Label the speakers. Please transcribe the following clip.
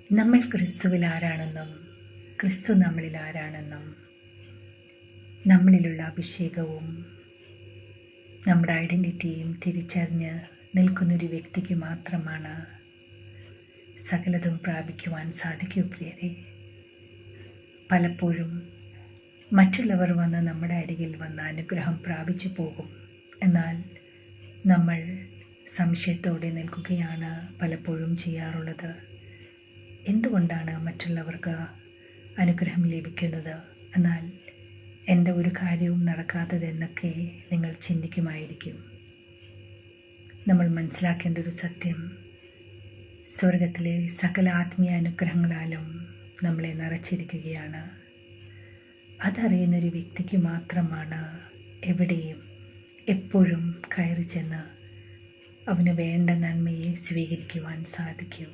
Speaker 1: നമ്മൾ ക്രിസ്തുവിൽ ആരാണെന്നും ക്രിസ്തു നമ്മളിൽ ആരാണെന്നും നമ്മളിലുള്ള അഭിഷേകവും നമ്മുടെ ഐഡൻറ്റിറ്റിയും തിരിച്ചറിഞ്ഞ് നിൽക്കുന്നൊരു വ്യക്തിക്ക് മാത്രമാണ് സകലതും പ്രാപിക്കുവാൻ സാധിക്കൂ പ്രിയരെ. പലപ്പോഴും മറ്റുള്ളവർ വന്ന് നമ്മുടെ അരികിൽ വന്ന് അനുഗ്രഹം പ്രാപിച്ചു പോകും. എന്നാൽ നമ്മൾ സംശയത്തോടെ നിൽക്കുകയാണ് പലപ്പോഴും ചെയ്യാറുള്ളത്. എന്തുകൊണ്ടാണ് മറ്റുള്ളവർക്ക് അനുഗ്രഹം ലഭിക്കുന്നത്, എന്നാൽ എൻ്റെ ഒരു കാര്യവും നടക്കാത്തതെന്നൊക്കെ നിങ്ങൾ ചിന്തിക്കുമായിരിക്കും. നമ്മൾ മനസ്സിലാക്കേണ്ട ഒരു സത്യം, സ്വർഗത്തിലെ സകല ആത്മീയ അനുഗ്രഹങ്ങളാലും നമ്മളെ നിറച്ചിരിക്കുകയാണ്. അതറിയുന്നൊരു വ്യക്തിക്ക് മാത്രമാണ് എവിടെയും എപ്പോഴും കയറി ചെന്ന് അവന് വേണ്ട നന്മയെ സ്വീകരിക്കുവാൻ സാധിക്കൂ.